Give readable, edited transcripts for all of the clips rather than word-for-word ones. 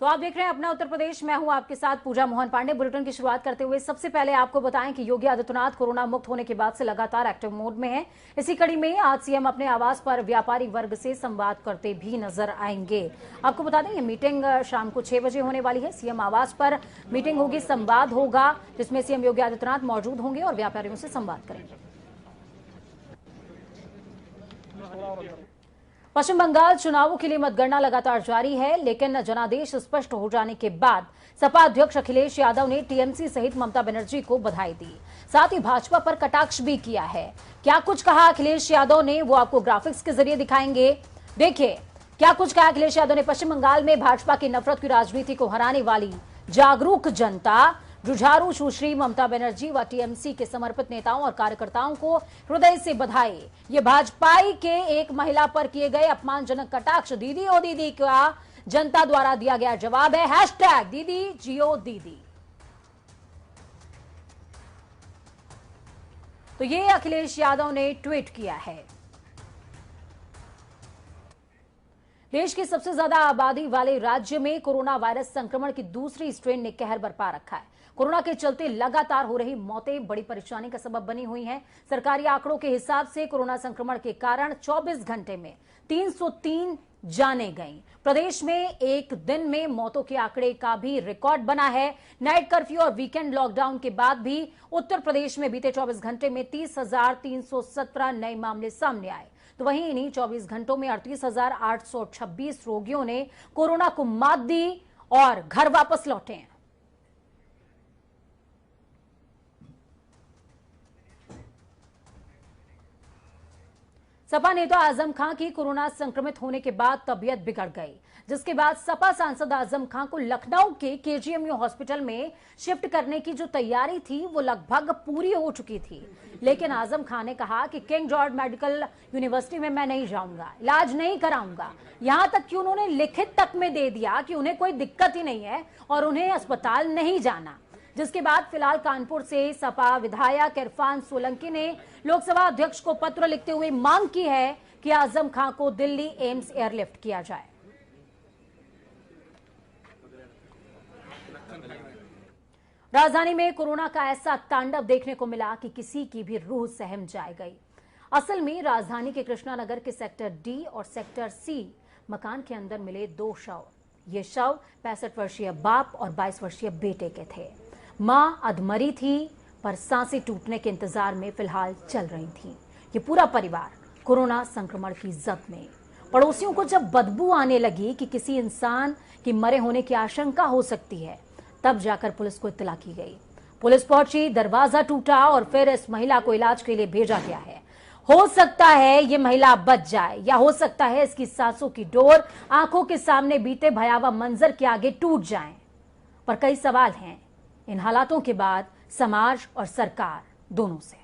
तो आप देख रहे हैं अपना उत्तर प्रदेश। मैं हूं आपके साथ पूजा मोहन पांडे। बुलेटिन की शुरुआत करते हुए सबसे पहले आपको बताएं कि योगी आदित्यनाथ कोरोना मुक्त होने के बाद से लगातार एक्टिव मोड में हैं। इसी कड़ी में आज सीएम अपने आवास पर व्यापारी वर्ग से संवाद करते भी नजर आएंगे। आपको बता दें ये मीटिंग शाम को 6 बजे होने वाली है। सीएम आवास पर मीटिंग होगी, संवाद होगा, जिसमें सीएम योगी आदित्यनाथ मौजूद होंगे और व्यापारियों से संवाद करेंगे। पश्चिम बंगाल चुनावों के लिए मतगणना लगातार जारी है, लेकिन जनादेश स्पष्ट हो जाने के बाद सपा अध्यक्ष अखिलेश यादव ने टीएमसी सहित ममता बनर्जी को बधाई दी। साथ ही भाजपा पर कटाक्ष भी किया है। क्या कुछ कहा अखिलेश यादव ने, वो आपको ग्राफिक्स के जरिए दिखाएंगे। देखिए क्या कुछ कहा अखिलेश यादव ने। पश्चिम बंगाल में भाजपा की नफरत की राजनीति को हराने वाली जागरूक जनता, जुझारू सुश्री ममता बनर्जी व टीएमसी के समर्पित नेताओं और कार्यकर्ताओं को हृदय से बधाई। ये भाजपाई के एक महिला पर किए गए अपमानजनक कटाक्ष दीदी ओ दीदी का जनता द्वारा दिया गया जवाब है। हैशटैग दीदी जियो दीदी। तो ये अखिलेश यादव ने ट्वीट किया है। देश की सबसे ज्यादा आबादी वाले राज्य में कोरोना वायरस संक्रमण की दूसरी स्ट्रेन ने कहर बरपा रखा है। कोरोना के चलते लगातार हो रही मौतें बड़ी परेशानी का सबब बनी हुई हैं। सरकारी आंकड़ों के हिसाब से कोरोना संक्रमण के कारण 24 घंटे में 303 जानें गईं। प्रदेश में एक दिन में मौतों के आंकड़े का भी रिकॉर्ड बना है। नाइट कर्फ्यू और वीकेंड लॉकडाउन के बाद भी उत्तर प्रदेश में बीते 24 घंटे में 30,317 नए मामले सामने आए। तो वहीं इन्हीं 24 घंटों में 38,826 रोगियों ने कोरोना को मात दी और घर वापस लौटे हैं। सपा नेता आजम खां की कोरोना संक्रमित होने के बाद तबीयत बिगड़ गई, जिसके बाद सपा सांसद आजम खां को लखनऊ के केजीएमयू हॉस्पिटल में शिफ्ट करने की जो तैयारी थी वो लगभग पूरी हो चुकी थी। लेकिन आजम खां ने कहा कि किंग जॉर्ज मेडिकल यूनिवर्सिटी में मैं नहीं जाऊंगा, इलाज नहीं कराऊंगा। यहां तक कि उन्होंने लिखित तक में दे दिया कि उन्हें कोई दिक्कत ही नहीं है और उन्हें अस्पताल नहीं जाना। जिसके बाद फिलहाल कानपुर से सपा विधायक इरफान सोलंकी ने लोकसभा अध्यक्ष को पत्र लिखते हुए मांग की है कि आजम खां को दिल्ली एम्स एयरलिफ्ट किया जाए। राजधानी में कोरोना का ऐसा तांडव देखने को मिला कि किसी की भी रूह सहम जा गई। असल में राजधानी के कृष्णानगर के सेक्टर डी और सेक्टर सी मकान के अंदर मिले 2 शव। ये शव 65 वर्षीय बाप और 22 वर्षीय बेटे के थे। मां अधमरी थी पर सांसें टूटने के इंतजार में फिलहाल चल रही थी। ये पूरा परिवार कोरोना संक्रमण की जद में। पड़ोसियों को जब बदबू आने लगी कि किसी इंसान की मरे होने की आशंका हो सकती है, तब जाकर पुलिस को इत्तला की गई। पुलिस पहुंची, दरवाजा टूटा और फिर इस महिला को इलाज के लिए भेजा गया है। हो सकता है ये महिला बच जाए या हो सकता है इसकी सांसों की डोर आंखों के सामने बीते भयावह मंजर के आगे टूट जाए। पर कई सवाल हैं इन हालातों के बाद समाज और सरकार दोनों से।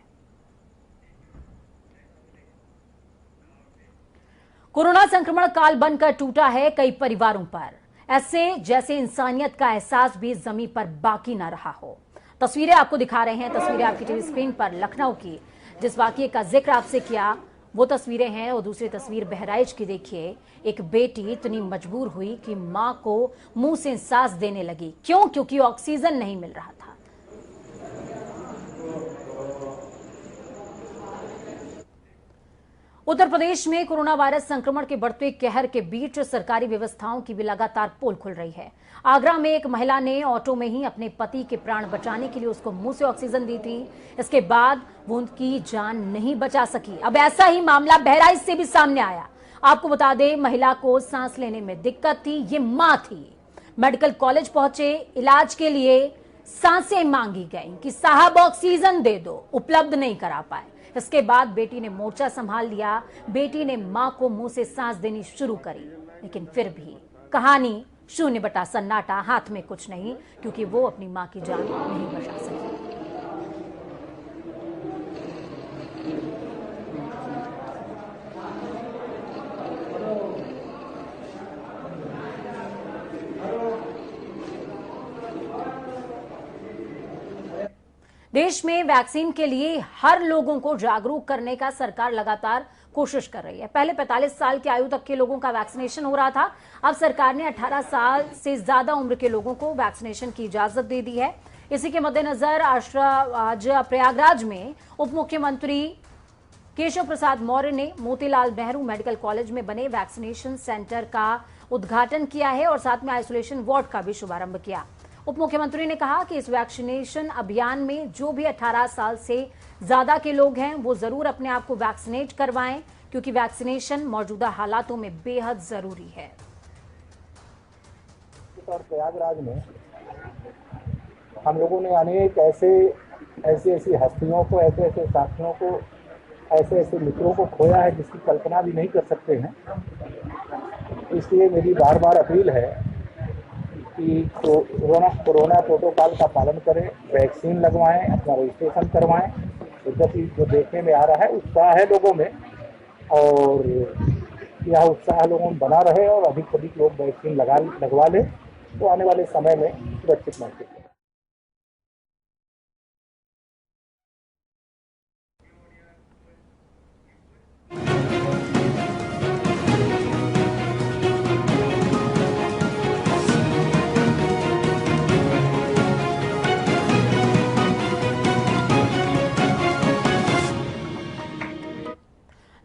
कोरोना संक्रमण काल बनकर टूटा है कई परिवारों पर, ऐसे जैसे इंसानियत का एहसास भी जमीन पर बाकी ना रहा हो। तस्वीरें आपको दिखा रहे हैं, तस्वीरें आपकी टीवी स्क्रीन पर लखनऊ की। जिस वाकये का जिक्र आपसे किया वो तस्वीरें हैं। और दूसरी तस्वीर बहराइच की देखिए। एक बेटी इतनी मजबूर हुई कि मां को मुंह से सांस देने लगी। क्यों? क्योंकि ऑक्सीजन नहीं मिल रहा था। उत्तर प्रदेश में कोरोना वायरस संक्रमण के बढ़ते कहर के बीच सरकारी व्यवस्थाओं की भी लगातार पोल खुल रही है। आगरा में एक महिला ने ऑटो में ही अपने पति के प्राण बचाने के लिए उसको मुंह से ऑक्सीजन दी थी। इसके बाद वो उनकी जान नहीं बचा सकी। अब ऐसा ही मामला बहराइच से भी सामने आया। आपको बता दें महिला को सांस लेने में दिक्कत थी। ये मां थी। मेडिकल कॉलेज पहुंचे, इलाज के लिए सांसें मांगी गई कि साहब ऑक्सीजन दे दो, उपलब्ध नहीं करा पाए। इसके बाद बेटी ने मोर्चा संभाल लिया। बेटी ने मां को मुंह से सांस देनी शुरू करी, लेकिन फिर भी कहानी शून्य बटा सन्नाटा, हाथ में कुछ नहीं, क्योंकि वो अपनी मां की जान नहीं बचा सकी। देश में वैक्सीन के लिए हर लोगों को जागरूक करने का सरकार लगातार कोशिश कर रही है। पहले 45 साल की आयु तक के लोगों का वैक्सीनेशन हो रहा था। अब सरकार ने 18 साल से ज्यादा उम्र के लोगों को वैक्सीनेशन की इजाजत दे दी है। इसी के मद्देनजर आज प्रयागराज में उप मुख्यमंत्री केशव प्रसाद मौर्य ने मोतीलाल नेहरू मेडिकल कॉलेज में बने वैक्सीनेशन सेंटर का उद्घाटन किया है और साथ में आइसोलेशन वार्ड का भी शुभारंभ किया। उप मुख्यमंत्री ने कहा कि इस वैक्सीनेशन अभियान में जो भी 18 साल से ज्यादा के लोग हैं वो जरूर अपने आप को वैक्सीनेट करवाएं, क्योंकि वैक्सीनेशन मौजूदा हालातों में बेहद जरूरी है। और प्रयागराज में हम लोगों ने अनेक ऐसी हस्तियों को, ऐसे साथियों को, ऐसे मित्रों को खोया है जिसकी कल्पना भी नहीं कर सकते हैं। इसलिए मेरी बार बार अपील है कि कोरोना प्रोटोकॉल का पालन करें, वैक्सीन लगवाएं, अपना रजिस्ट्रेशन करवाएं। यद्यपि जो देखने में आ रहा है उत्साह है लोगों में, और यह उत्साह लोगों में बना रहे और अधिक लोग वैक्सीन लगवा लें तो आने वाले समय में सुरक्षित महसूस करें।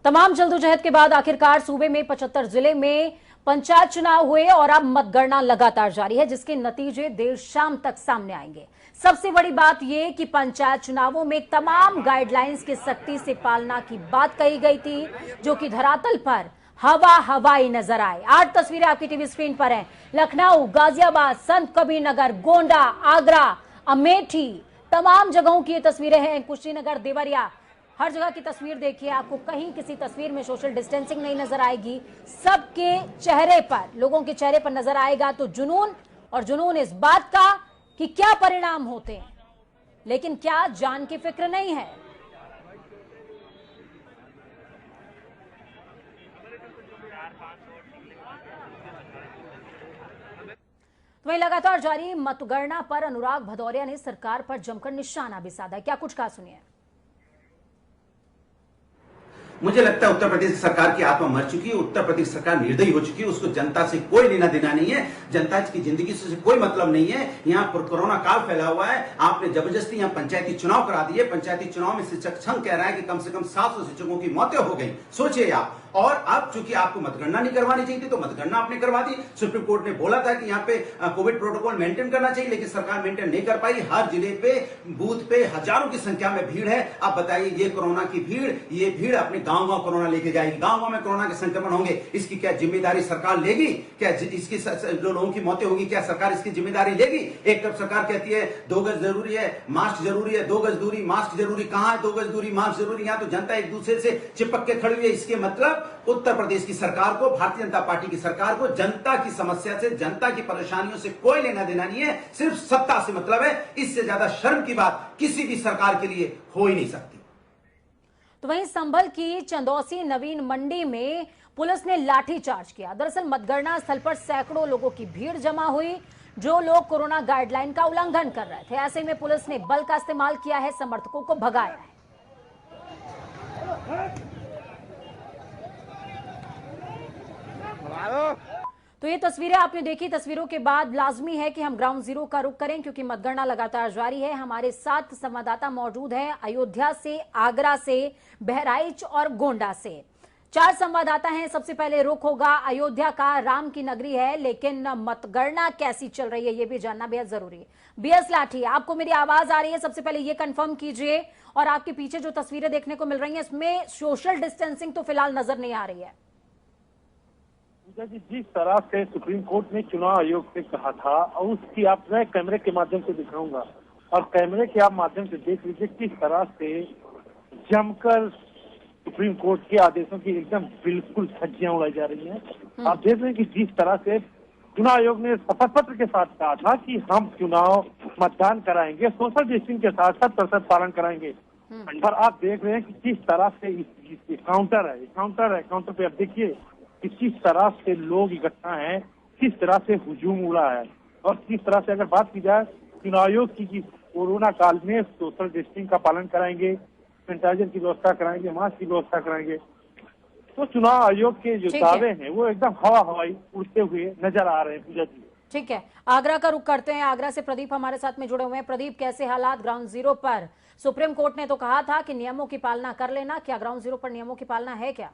तमाम जद्दोजहद के बाद आखिरकार सूबे में 75 जिले में पंचायत चुनाव हुए और अब मतगणना लगातार जारी है, जिसके नतीजे देर शाम तक सामने आएंगे। सबसे बड़ी बात यह कि पंचायत चुनावों में तमाम गाइडलाइंस की सख्ती से पालना की बात कही गई थी, जो कि धरातल पर हवाई नजर आए। 8 तस्वीरें आपकी टीवी स्क्रीन पर हैं। लखनऊ, गाजियाबाद, संत कबीर नगर, गोंडा, आगरा, अमेठी, तमाम जगहों की ये तस्वीरें हैं। कुशीनगर, देवरिया, हर जगह की तस्वीर देखिए, आपको कहीं किसी तस्वीर में सोशल डिस्टेंसिंग नहीं नजर आएगी। सबके चेहरे पर, लोगों के चेहरे पर नजर आएगा तो जुनून, और जुनून इस बात का कि क्या परिणाम होते हैं, लेकिन क्या जान की फिक्र नहीं है। वहीं लगातार जारी मतगणना पर अनुराग भदौरिया ने सरकार पर जमकर निशाना भी साधा। क्या कुछ कहा, सुनिए। मुझे लगता है उत्तर प्रदेश सरकार की आत्मा मर चुकी है, उत्तर प्रदेश सरकार निर्दयी हो चुकी है, उसको जनता से कोई लेना देना नहीं है, जनता की जिंदगी से कोई मतलब नहीं है। यहाँ पर कोरोना काल फैला हुआ है, आपने जबरदस्ती यहाँ पंचायती चुनाव करा दिए। पंचायती चुनाव में शिक्षक संघ कह रहा है कि कम से कम 700 शिक्षकों की मौतें हो गई, सोचिए आप। और अब चूंकि आपको मतगणना नहीं करवानी चाहिए थी तो मतगणना आपने करवा दी। सुप्रीम कोर्ट ने बोला था कि यहाँ पे कोविड प्रोटोकॉल मेंटेन करना चाहिए, लेकिन सरकार मेंटेन नहीं कर पाई। हर जिले पे, बूथ पे हजारों की संख्या में भीड़ है। अब बताइए, ये कोरोना की भीड़, ये भीड़ अपने गांव गांव कोरोना लेके जाएगी, गांव गांव में कोरोना के संक्रमण होंगे। इसकी क्या जिम्मेदारी सरकार लेगी? क्या इसकी जो लोगों की मौतें होगी, क्या सरकार इसकी जिम्मेदारी लेगी? एक तरफ सरकार कहती है 2 गज जरूरी है, मास्क जरूरी है, 2 गज दूरी, मास्क जरूरी। कहां है 2 गज दूरी, मास्क जरूरी? यहां तो जनता एक दूसरे से चिपक के खड़ी हुई है। इसके मतलब उत्तर प्रदेश की सरकार को, भारतीय जनता पार्टी की सरकार को जनता की समस्या से, जनता की परेशानियों से कोई लेना देना नहीं है, सिर्फ सत्ता से मतलब है। इससे ज्यादा शर्म की बात किसी भी सरकार के लिए हो ही नहीं सकती। तो वहीं संभल की चंदौसी नवीन मंडी में पुलिस ने लाठीचार्ज किया। दरअसल मतगणना स्थल पर सैकड़ों लोगों की भीड़ जमा हुई, जो लोग कोरोना गाइडलाइन का उल्लंघन कर रहे थे। ऐसे में पुलिस ने बल का इस्तेमाल किया है, समर्थकों को भगाया है। तो ये तस्वीरें आपने देखी। तस्वीरों के बाद लाजमी है कि हम ग्राउंड जीरो का रुख करें, क्योंकि मतगणना लगातार जारी है। हमारे 7 संवाददाता मौजूद हैं, अयोध्या से, आगरा से, बहराइच और गोंडा से। 4 संवाददाता हैं। सबसे पहले रुख होगा अयोध्या का। राम की नगरी है, लेकिन मतगणना कैसी चल रही है ये भी जानना बेहद जरूरी है। बीएस लाठी, आपको मेरी आवाज आ रही है? सबसे पहले ये कंफर्म कीजिए, और आपके पीछे जो तस्वीरें देखने को मिल रही हैं इसमें सोशल डिस्टेंसिंग तो फिलहाल नजर नहीं आ रही है। जिस तरह से सुप्रीम कोर्ट ने चुनाव आयोग से कहा था, और उसकी आप मैं कैमरे के माध्यम से दिखाऊंगा, और कैमरे के आप माध्यम से देख लीजिए किस तरह से जमकर सुप्रीम कोर्ट के आदेशों की एकदम बिल्कुल धज्जियां उड़ाई जा रही हैं। आप देख रहे हैं कि जिस तरह से चुनाव आयोग ने शपथ पत्र के साथ कहा था कि हम चुनाव मतदान कराएंगे, सोशल डिस्टेंसिंग के साथ 100% पालन कराएंगे, पर आप देख रहे हैं कि किस तरह से काउंटर पे आप देखिए कि किस तरह से लोग इकट्ठा हैं, किस तरह से हुजूम उड़ा है, और किस तरह से अगर बात की जाए चुनाव आयोग की कोरोना काल में सोशल डिस्टेंसिंग का पालन कराएंगे, सैनिटाइजर की व्यवस्था कराएंगे, मास्क की व्यवस्था कराएंगे, तो चुनाव आयोग के जो ठीक है। दावे हैं वो एकदम हवाई उड़ते हुए नजर आ रहे हैं पूजा जी। ठीक है, आगरा का रुख करते हैं। आगरा से प्रदीप हमारे साथ में जुड़े हुए हैं। प्रदीप, कैसे हालात ग्राउंड जीरो पर? सुप्रीम कोर्ट ने तो कहा था कि नियमों की पालना कर लेना, क्या ग्राउंड जीरो पर नियमों की पालना है क्या?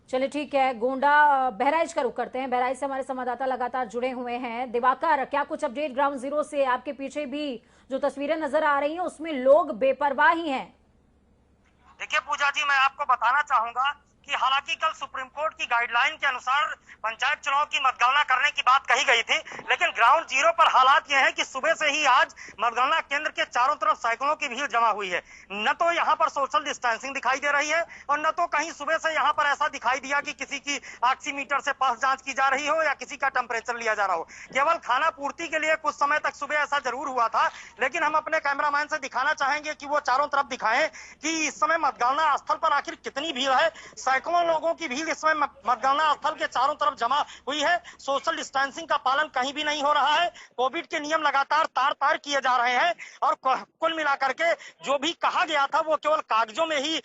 चलिए ठीक है, गोंडा बहराइच का रुख करते हैं। बहराइच से हमारे संवाददाता लगातार जुड़े हुए हैं। दिवाकर, क्या कुछ अपडेट ग्राउंड जीरो से? आपके पीछे भी जो तस्वीरें नजर आ रही हैं उसमें लोग बेपरवाह ही हैं। देखिए पूजा जी, मैं आपको बताना चाहूंगा कि हालांकि कल सुप्रीम कोर्ट की गाइडलाइन के अनुसार पंचायत चुनाव की मतगणना करने की बात कही गई थी, लेकिन ग्राउंड जीरो पर हालात यह है कि सुबह से ही आज मतगणना केंद्र के चारों तरफ सैकड़ों की भीड़ जमा हुई है। न तो यहाँ पर सोशल डिस्टेंसिंग दिखाई दे रही है और न तो कहीं सुबह से यहाँ पर ऐसा दिखाई दिया कि किसी की ऑक्सीमीटर से पल्स जांच की जा रही हो या किसी का टेम्परेचर लिया जा रहा हो। केवल खाना पूर्ति के लिए कुछ समय तक सुबह ऐसा जरूर हुआ था, लेकिन हम अपने कैमरामैन से दिखाना चाहेंगे कि वो चारों तरफ दिखाएं कि इस समय मतगणना स्थल पर आखिर कितनी भीड़ है। सैकड़ों लोगों की भीड़ इस समय मतगणना स्थल के चारों तरफ जमा हुई है। सोशल डिस्टेंसिंग का पालन कहीं भी नहीं हो रहा है। कोविड के नियम लगातार तार किए जा रहे हैं और कुल मिलाकर के जो भी कहा गया था वो केवल कागजों में ही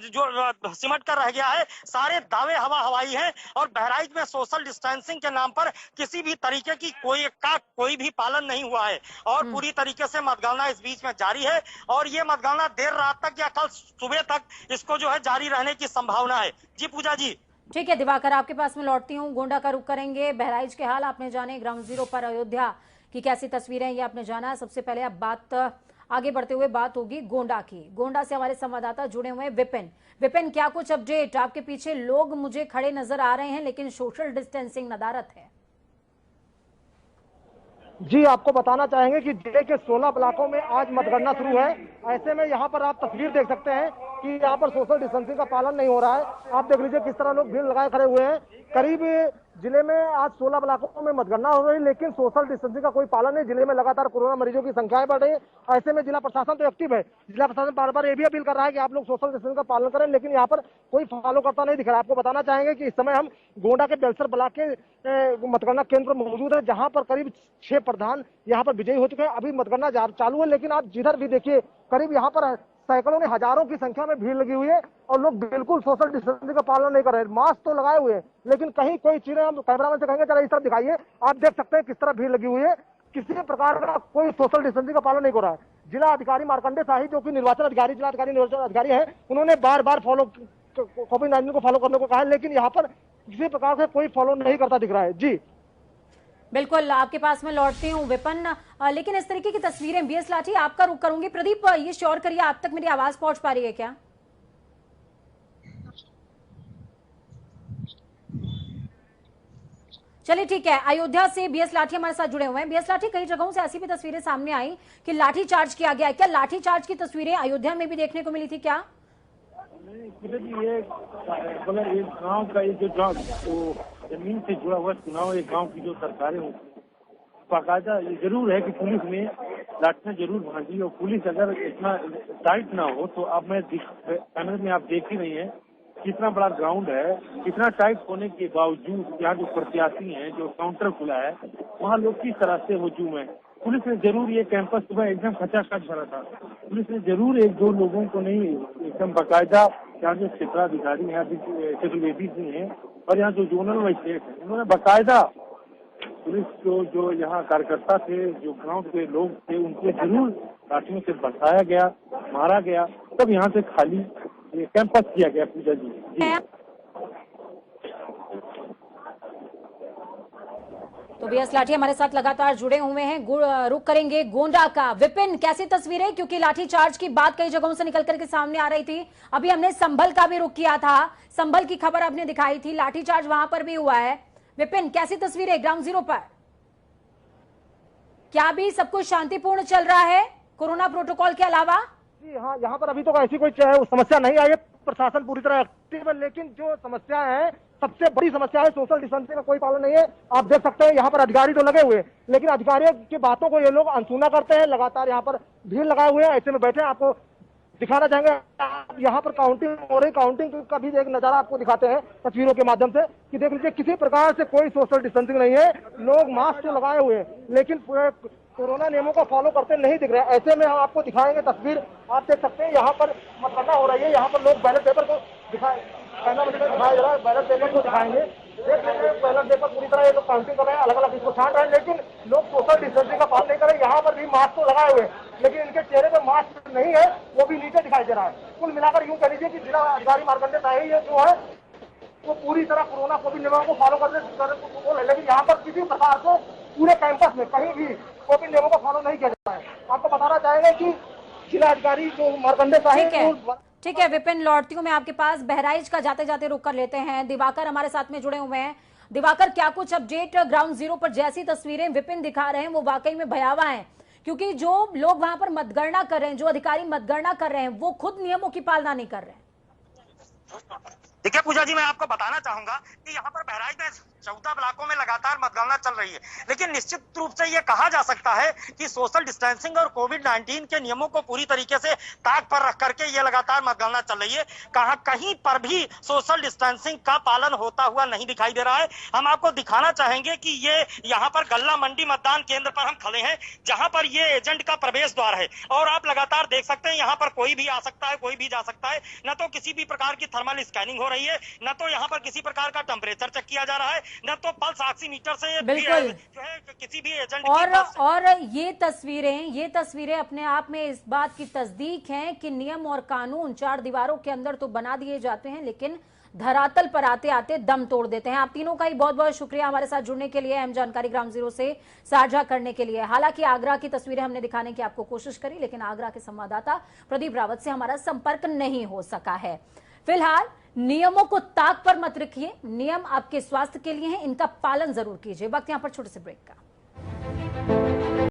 जो सिमट कर रह गया है। सारे दावे हवाई हैं और बहराइच में सोशल डिस्टेंसिंग के नाम पर किसी भी तरीके की कोई भी पालन नहीं हुआ है और पूरी तरीके से मतगणना इस बीच में जारी है और ये मतगणना देर रात तक या कल सुबह तक इसको जो है जारी रहने की संभावना है। जी पूजा जी। ठीक है दिवाकर, आपके पास में लौटती हूँ। गोंडा का रुख करेंगे। बहराइच के हाल आपने जाने, ग्राउंड जीरो पर अयोध्या की कैसी तस्वीरें ये आपने जाना। सबसे पहले अब बात आगे बढ़ते हुए बात होगी गोंडा की। गोंडा से हमारे संवाददाता जुड़े हुए हैं विपिन, क्या कुछ अपडेट? आपके पीछे लोग मुझे खड़े नजर आ रहे हैं लेकिन सोशल डिस्टेंसिंग नदारत है। जी, आपको बताना चाहेंगे कि जिले के 16 ब्लॉकों में आज मतगणना शुरू है। ऐसे में यहाँ पर आप तस्वीर देख सकते हैं कि यहाँ पर सोशल डिस्टेंसिंग का पालन नहीं हो रहा है। आप देख लीजिए किस तरह लोग भीड़ लगाए खड़े हुए हैं। करीब जिले में आज 16 ब्लॉकों में मतगणना हो रही है, लेकिन सोशल डिस्टेंसिंग का कोई पालन नहीं। जिले में लगातार कोरोना मरीजों की संख्याएं बढ़ रही है। ऐसे में जिला प्रशासन तो एक्टिव है। जिला प्रशासन बार बार ये भी अपील कर रहा है कि आप लोग सोशल डिस्टेंसिंग का पालन करें, लेकिन यहाँ पर कोई फॉलो करता नहीं दिख रहा है। आपको बताना चाहेंगे कि इस समय हम गोंडा के बेलसर ब्लॉक के मतगणना केंद्र पर मौजूद है, जहाँ पर करीब 6 प्रधान यहाँ पर विजयी हो चुके हैं। अभी मतगणना चालू है, लेकिन आप जिधर भी देखिए करीब यहाँ पर सैकड़ों ने हजारों की संख्या में भीड़ लगी हुई है और लोग बिल्कुल सोशल डिस्टेंसिंग का पालन नहीं कर रहे हैं। मास्क तो लगाए हुए हैं, लेकिन कहीं कोई चीजें हम कैमरामैन से कहेंगे जरा इस तरफ दिखाइए। आप देख सकते हैं किस तरह भीड़ लगी हुई है। किसी प्रकार का कोई सोशल डिस्टेंसिंग का पालन नहीं हो रहा है। जिला अधिकारी मार्कंडे शाही, जो कि निर्वाचन अधिकारी है, उन्होंने बार बार कोविड-19 को फॉलो करने को कहा है, लेकिन यहाँ पर किसी प्रकार से कोई फॉलो नहीं करता दिख रहा है। जी बिल्कुल, आपके पास में लौटती हूँ विपिन, लेकिन इस तरीके की तस्वीरें, बीएस लाठी आपका रुख करूंगी। प्रदीप, ये श्योर करिए आप तक मेरी आवाज पहुंच पा रही है क्या? चलिए ठीक है, अयोध्या से बीएस लाठी हमारे साथ जुड़े हुए हैं। बीएस लाठी, कई जगहों से ऐसी भी तस्वीरें सामने आई कि लाठी चार्ज किया गया है। क्या लाठी चार्ज की तस्वीरें अयोध्या में भी देखने को मिली थी क्या? ये मतलब एक गांव का जो जमीन से जुड़ा हुआ चुनाव, एक गांव की जो सरकारें होती है, बाकायदा ये जरूर है कि पुलिस ने लाठियां जरूर भांजी और पुलिस अगर इतना टाइट ना हो तो अब कैमरे में आप देख ही रही हैं कितना बड़ा ग्राउंड है। इतना टाइट होने के बावजूद यहाँ जो प्रत्याशी हैं, जो काउंटर खुला है, वहाँ लोग किस तरह से हजूम है। पुलिस ने जरूर ये कैंपस सुबह एकदम खचाखच भरा था। पुलिस ने जरूर एक दो लोगों को नहीं, एकदम बाकायदा यहाँ जो क्षेत्राधिकारी हैं चतुर्वेदी सिंह हैं और यहाँ जो जोनल मजिस्ट्रेट है, उन्होंने बाकायदा पुलिस को जो यहाँ कार्यकर्ता थे, जो गांव के लोग थे, उनको जरूर लाठियों से बरसाया गया, मारा गया, तब यहाँ से खाली ये कैंपस किया गया। पूजा जी, तो बीएस लाठी हमारे साथ लगातार जुड़े हुए हैं। रुक करेंगे गोंडा का। विपिन, कैसी तस्वीरें? क्योंकि लाठी चार्ज की बात कई जगहों से निकल करके सामने आ रही थी। अभी हमने संभल का भी रुक किया था, संभल की खबर आपने दिखाई थी, लाठी चार्ज वहां पर भी हुआ है। विपिन, कैसी तस्वीरें ग्राउंड जीरो पर? क्या भी सब कुछ शांतिपूर्ण चल रहा है कोरोना प्रोटोकॉल के अलावा? जी हाँ, यहाँ पर अभी तो ऐसी कोई समस्या नहीं आई है। प्रशासन पूरी तरह एक्टिव है, लेकिन जो समस्या है, सबसे बड़ी समस्या है सोशल डिस्टेंसिंग का कोई पालन नहीं है। आप देख सकते हैं यहाँ पर अधिकारी तो लगे हुए हैं, लेकिन अधिकारियों की बातों को ये लोग अनसुना करते हैं। लगातार यहाँ पर भीड़ लगाए हुए हैं, ऐसे में बैठे हैं। आपको दिखाना चाहेंगे, यहाँ पर काउंटिंग हो रही, काउंटिंग का भी एक नजारा आपको दिखाते हैं तस्वीरों के माध्यम से कि देख लीजिए किसी प्रकार से कोई सोशल डिस्टेंसिंग नहीं है। लोग मास्क तो लगाए हुए हैं, लेकिन कोरोना नियमों को फॉलो करते नहीं दिख रहे हैं। ऐसे में हम आपको दिखाएंगे तस्वीर, आप देख सकते हैं यहाँ पर मतगणना हो रही है। यहाँ पर लोग बैलेट पेपर को दिखाया जा रहा है, बैलेट पेपर को दिखाएंगे। देख लीजिए बैलेट पेपर पूरी तरह ये लोग काउंटिंग कर रहे हैं, अलग अलग इसको छांट रहे हैं, लेकिन लोग सोशल डिस्टेंसिंग का पालन नहीं कर रहे। यहाँ पर भी मास्क तो लगाए हुए, लेकिन इनके चेहरे पर मास्क नहीं है, वो भी नीचे दिखाई दे रहा है। कुल मिलाकर यूँ कह लीजिए कि जिला अधिकारी मार्कंडेय शाही जो है वो पूरी तरह कोरोना कोविड नियमों को फॉलो करने, लेकिन यहाँ पर किसी प्रकार से पूरे कैंपस में कहीं भी कोविड नियमों को फॉलो नहीं किया जाता है। आपको बताना चाहेंगे कि जिला अधिकारी जो मार्कंडेय शाही। ठीक है विपिन, लौटती हूँ मैं आपके पास। बहराइच का जाते जाते रुक कर लेते हैं। दिवाकर हमारे साथ में जुड़े हुए हैं। दिवाकर, क्या कुछ अपडेट? ग्राउंड जीरो पर जैसी तस्वीरें विपिन दिखा रहे हैं वो वाकई में भयावह हैं, क्योंकि जो लोग वहां पर मतगणना कर रहे हैं, जो अधिकारी मतगणना कर रहे हैं, वो खुद नियमों की पालना नहीं कर रहे हैं। देखिए पूजा जी, मैं आपको बताना चाहूंगा कि यहाँ पर बहराइच में 14 ब्लॉकों में लगातार मतगणना चल रही है, लेकिन निश्चित रूप से ये कहा जा सकता है कि सोशल डिस्टेंसिंग और कोविड-19 के नियमों को पूरी तरीके से ताक पर रख करके ये लगातार मतगणना चल रही है। कहीं पर भी सोशल डिस्टेंसिंग का पालन होता हुआ नहीं दिखाई दे रहा है। हम आपको दिखाना चाहेंगे कि ये यहाँ पर गल्ला मंडी मतदान केंद्र पर हम खड़े हैं, जहां पर ये एजेंट का प्रवेश द्वार है, और आप लगातार देख सकते हैं यहाँ पर कोई भी आ सकता है, कोई भी जा सकता है। न तो किसी भी प्रकार की थर्मल स्कैनिंग हो रही है, न तो यहाँ पर किसी प्रकार का टेम्परेचर चेक किया जा रहा है, न तो पल्स ऑक्सीमीटर से बिल्कुल जो है किसी भी एजेंट और ये तस्वीरें अपने आप में इस बात की तस्दीक हैं कि नियम और कानून चार दीवारों के अंदर तो बना दिए जाते हैं, लेकिन धरातल पर आते आते दम तोड़ देते हैं। आप तीनों का ही बहुत बहुत शुक्रिया हमारे साथ जुड़ने के लिए, अहम जानकारी ग्राउंड जीरो से साझा करने के लिए। हालांकि आगरा की तस्वीरें हमने दिखाने की आपको कोशिश करी, लेकिन आगरा के संवाददाता प्रदीप रावत से हमारा संपर्क नहीं हो सका है। फिलहाल नियमों को ताक पर मत रखिए, नियम आपके स्वास्थ्य के लिए हैं, इनका पालन जरूर कीजिए। वक्त यहां पर छोटे से ब्रेक का।